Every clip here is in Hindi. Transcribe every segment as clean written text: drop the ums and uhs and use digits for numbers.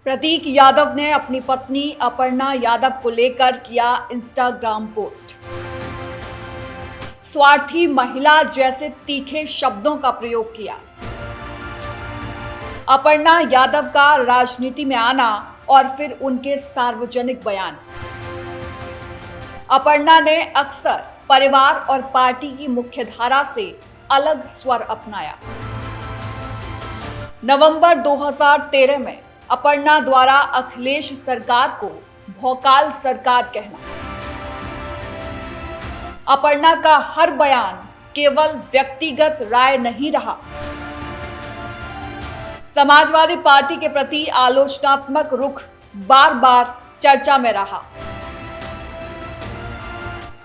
प्रतीक यादव ने अपनी पत्नी अपर्णा यादव को लेकर किया इंस्टाग्राम पोस्ट। स्वार्थी महिला जैसे तीखे शब्दों का प्रयोग किया। अपर्णा यादव का राजनीति में आना और फिर उनके सार्वजनिक बयान। अपर्णा ने अक्सर परिवार और पार्टी की मुख्यधारा से अलग स्वर अपनाया। नवंबर 2013 में अपर्णा द्वारा अखिलेश सरकार को भौकाल सरकार कहना। अपर्णा का हर बयान केवल व्यक्तिगत राय नहीं रहा, समाजवादी पार्टी के प्रति आलोचनात्मक रुख बार बार चर्चा में रहा।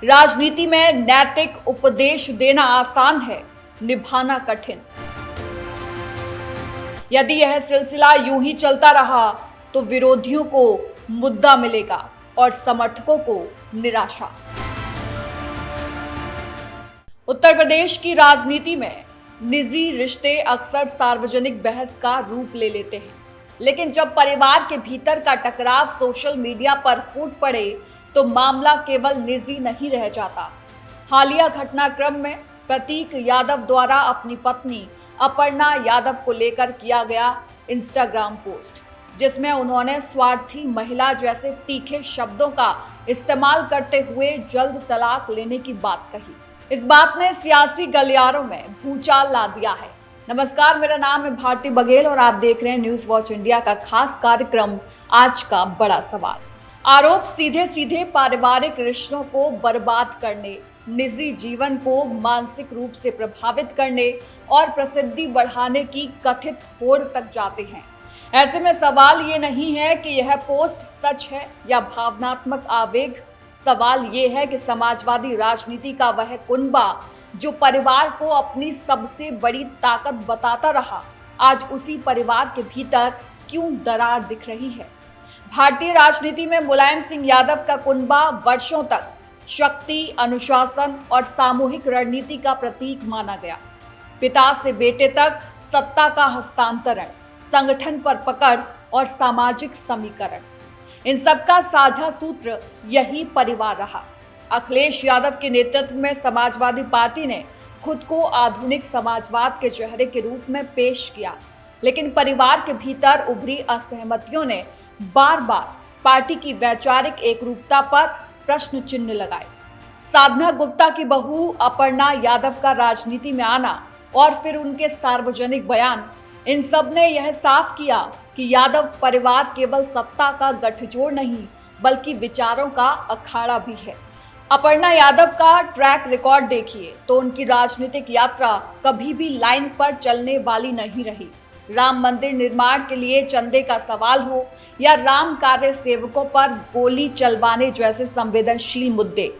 राजनीति में नैतिक उपदेश देना आसान है, निभाना कठिन। यदि यह सिलसिला यूं ही चलता रहा तो विरोधियों को मुद्दा मिलेगा और समर्थकों को निराशा। उत्तर प्रदेश की राजनीति में निजी रिश्ते अक्सर सार्वजनिक बहस का रूप ले लेते हैं, लेकिन जब परिवार के भीतर का टकराव सोशल मीडिया पर फूट पड़े तो मामला केवल निजी नहीं रह जाता। हालिया घटनाक्रम में प्रतीक यादव द्वारा अपनी पत्नी अपर्णा यादव को लेकर किया गया इंस्टाग्राम पोस्ट, जिसमें उन्होंने स्वार्थी महिला जैसे तीखे शब्दों का इस्तेमाल करते हुए जल्द तलाक लेने की बात कही। इस बात ने सियासी गलियारों में भूचाल ला दिया है। नमस्कार, मेरा नाम है भारती बघेल और आप देख रहे हैं न्यूज वॉच इंडिया का खास कार्यक्रम आज का बड़ा सवाल। आरोप सीधे सीधे पारिवारिक रिश्तों को बर्बाद करने, निजी जीवन को मानसिक रूप से प्रभावित करने और प्रसिद्धि बढ़ाने की कथित होड़ तक जाते हैं। ऐसे में सवाल ये नहीं है कि यह पोस्ट सच है या भावनात्मक आवेग। सवाल ये है कि समाजवादी राजनीति का वह कुनबा जो परिवार को अपनी सबसे बड़ी ताकत बताता रहा, आज उसी परिवार के भीतर क्यों दरार दिख रही है। भारतीय राजनीति में मुलायम सिंह यादव का कुनबा वर्षों तक शक्ति, अनुशासन और सामूहिक रणनीति का प्रतीक माना गया। पिता से बेटे तक सत्ता का हस्तांतरण, संगठन पर पकड़ और सामाजिक समीकरण, इन सबका साझा सूत्र यही परिवार रहा। अखिलेश यादव के नेतृत्व में समाजवादी पार्टी ने खुद को आधुनिक समाजवाद के चेहरे के रूप में पेश किया, लेकिन परिवार के भीतर उभरी असहमतियों ने बार बार पार्टी की वैचारिक एकरूपता पर प्रश्न चिन्ह लगाए। साधना गुप्ता की बहू अपर्णा यादव का राजनीति में आना और फिर उनके सार्वजनिक बयान, इन सब ने यह साफ किया कि यादव परिवार केवल सत्ता का गठजोड़ नहीं बल्कि विचारों का अखाड़ा भी है। अपर्णा यादव का ट्रैक रिकॉर्ड देखिए तो उनकी राजनीतिक यात्रा कभी भी लाइन पर चलने वाली नहीं रही। राम मंदिर निर्माण के लिए चंदे का सवाल हो या राम कार्य सेवकों पर गोली चलवाने जैसे संवेदनशील मुद्दे,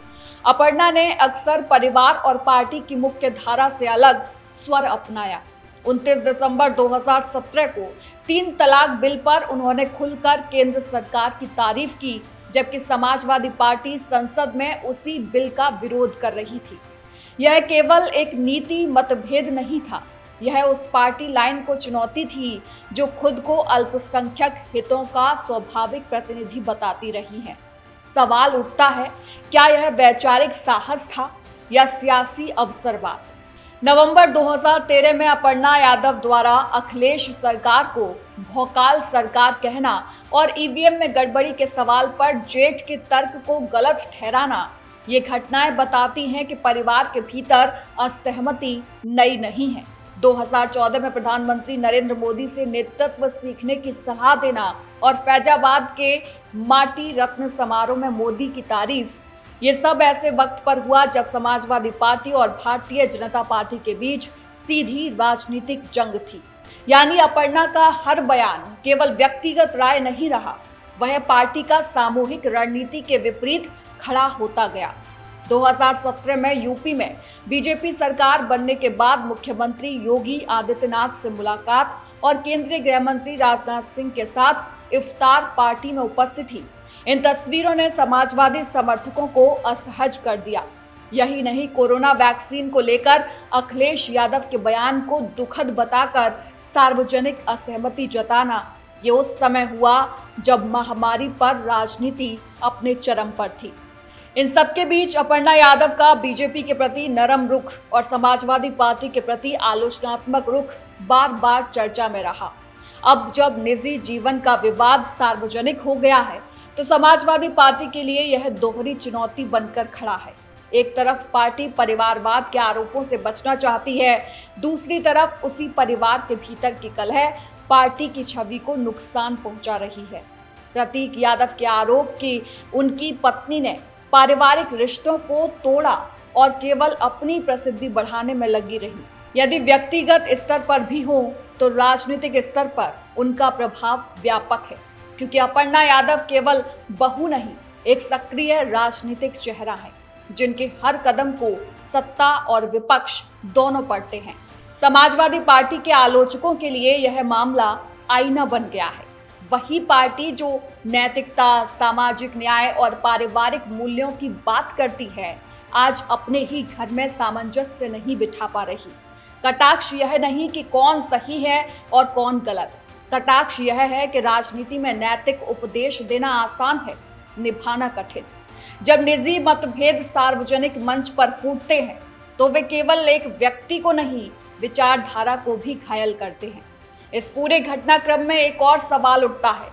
अपर्णा ने अक्सर परिवार और पार्टी की मुख्य धारा से अलग स्वर अपनाया। 29 दिसंबर 2017 को 3 तलाक बिल पर उन्होंने खुलकर केंद्र सरकार की तारीफ की, जबकि समाजवादी पार्टी संसद में उसी बिल का विरोध कर रही थी। यह केवल एक नीति मतभेद नहीं था, यह उस पार्टी लाइन को चुनौती थी जो खुद को अल्पसंख्यक हितों का स्वाभाविक प्रतिनिधि बताती रही है। सवाल उठता है, क्या यह वैचारिक साहस था या सियासी अवसरवाद? नवंबर 2013 में अपर्णा यादव द्वारा अखिलेश सरकार को भौकाल सरकार कहना और ईवीएम में गड़बड़ी के सवाल पर जेठ के तर्क को गलत ठहराना, ये घटनाएं बताती हैं कि परिवार के भीतर असहमति नई नहीं है। 2014 में प्रधानमंत्री नरेंद्र मोदी से नेतृत्व सीखने की सलाह देना और फैजाबाद के माटी रत्न समारोह में मोदी की तारीफ, ये सब ऐसे वक्त पर हुआ जब समाजवादी पार्टी और भारतीय जनता पार्टी के बीच सीधी राजनीतिक जंग थी। यानी अपर्णा का हर बयान केवल व्यक्तिगत राय नहीं रहा, वह पार्टी का सामूहिक रणनीति के विपरीत खड़ा होता गया। 2017 में यूपी में बीजेपी सरकार बनने के बाद मुख्यमंत्री योगी आदित्यनाथ से मुलाकात और केंद्रीय गृह मंत्री राजनाथ सिंह के साथ इफ्तार पार्टी में उपस्थित थी। इन तस्वीरों ने समाजवादी समर्थकों को असहज कर दिया। यही नहीं, कोरोना वैक्सीन को लेकर अखिलेश यादव के बयान को दुखद बताकर सार्वजनिक असहमति जताना ये उस समय हुआ जब महामारी पर राजनीति अपने चरम पर थी। इन सबके बीच अपर्णा यादव का बीजेपी के प्रति नरम रुख और समाजवादी पार्टी के प्रति आलोचनात्मक रुख बार बार चर्चा में रहा। अब जब निजी जीवन का विवाद सार्वजनिक हो गया है तो समाजवादी पार्टी के लिए यह दोहरी चुनौती बनकर खड़ा है। एक तरफ पार्टी परिवारवाद के आरोपों से बचना चाहती है, दूसरी तरफ उसी परिवार के भीतर की कलह पार्टी की छवि को नुकसान पहुंचा रही है। प्रतीक यादव के आरोप कि उनकी पत्नी ने पारिवारिक रिश्तों को तोड़ा और केवल अपनी प्रसिद्धि बढ़ाने में लगी रही। यदि व्यक्तिगत स्तर पर भी हो तो राजनीतिक स्तर पर उनका प्रभाव व्यापक है, क्योंकि अपर्णा यादव केवल बहू नहीं, एक सक्रिय राजनीतिक चेहरा है जिनके हर कदम को सत्ता और विपक्ष दोनों पढ़ते हैं। समाजवादी पार्टी के आलोचकों के लिए यह मामला आईना बन गया है। वही पार्टी जो नैतिकता, सामाजिक न्याय और पारिवारिक मूल्यों की बात करती है, आज अपने ही घर में सामंजस्य नहीं बिठा पा रही। कटाक्ष यह नहीं कि कौन सही है और कौन गलत, कटाक्ष यह है कि राजनीति में नैतिक उपदेश देना आसान है, निभाना कठिन। जब निजी मतभेद सार्वजनिक मंच पर फूटते हैं तो वे केवल एक व्यक्ति को नहीं, विचारधारा को भी घायल करते हैं। इस पूरे घटनाक्रम में एक और सवाल उठता है,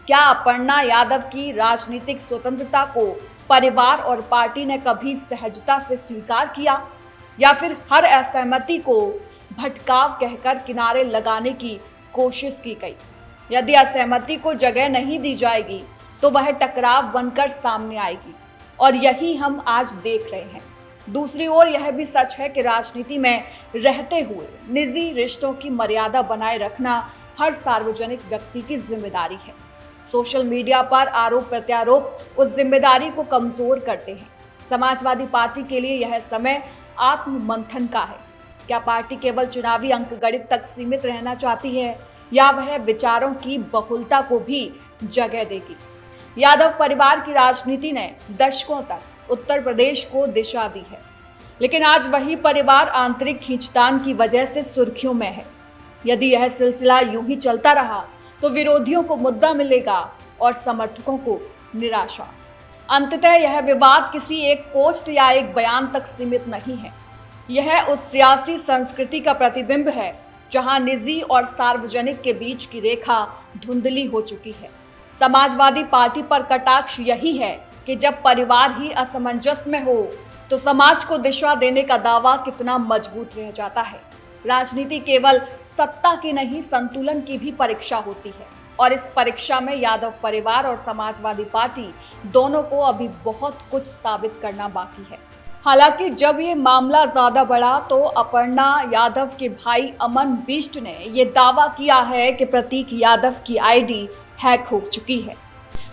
क्या अपर्णा यादव की राजनीतिक स्वतंत्रता को परिवार और पार्टी ने कभी सहजता से स्वीकार किया, या फिर हर असहमति को भटकाव कहकर किनारे लगाने की कोशिश की गई? यदि असहमति को जगह नहीं दी जाएगी तो वह टकराव बनकर सामने आएगी, और यही हम आज देख रहे हैं। दूसरी ओर यह भी सच है कि राजनीति में रहते हुए निजी रिश्तों की मर्यादा बनाए रखना हर सार्वजनिक व्यक्ति की जिम्मेदारी है। सोशल मीडिया पर आरोप प्रत्यारोप उस जिम्मेदारी को कमजोर करते हैं। समाजवादी पार्टी के लिए यह समय आत्ममंथन का है। क्या पार्टी केवल चुनावी अंकगणित तक सीमित रहना चाहती है, या वह विचारों की बहुलता को भी जगह देगी? यादव परिवार की राजनीति ने दशकों तक उत्तर प्रदेश को दिशा दी है, लेकिन आज वही परिवार आंतरिक खींचतान की वजह से सुर्खियों में है। यदि यह सिलसिला यूं ही चलता रहा तो विरोधियों को मुद्दा मिलेगा और समर्थकों को निराशा। अंततः यह विवाद किसी एक पोस्ट या एक बयान तक सीमित नहीं है। यह उस सियासी संस्कृति का प्रतिबिंब है जहां निजी और सार्वजनिक के बीच की रेखा धुंधली हो चुकी है। समाजवादी पार्टी पर कटाक्ष यही है कि जब परिवार ही असमंजस में हो तो समाज को दिशा देने का दावा कितना मजबूत रह जाता है। राजनीति केवल सत्ता की नहीं, संतुलन की भी परीक्षा होती है, और इस परीक्षा में यादव परिवार और समाजवादी पार्टी दोनों को अभी बहुत कुछ साबित करना बाकी है। हालांकि जब ये मामला ज्यादा बढ़ा तो अपर्णा यादव के भाई अमन बिष्ट ने ये दावा किया है कि प्रतीक यादव की आईडी हैक हो चुकी है।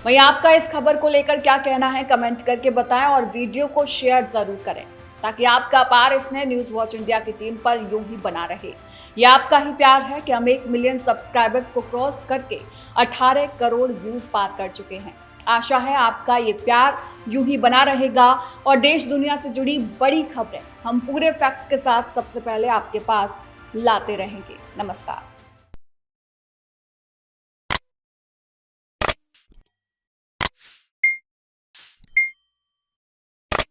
वहीं आपका इस खबर को लेकर क्या कहना है, कमेंट करके बताएं और वीडियो को शेयर जरूर करें ताकि आपका अपार स्नेह न्यूज़ वॉच इंडिया की टीम पर यूं ही बना रहे। यह आपका ही प्यार है कि हम 1 मिलियन सब्सक्राइबर्स को क्रॉस करके 18 करोड़ व्यूज पार कर चुके हैं। आशा है आपका ये प्यार यूं ही बना रहेगा और देश दुनिया से जुड़ी बड़ी खबरें हम पूरे फैक्ट्स के साथ सबसे पहले आपके पास लाते रहेंगे। नमस्कार।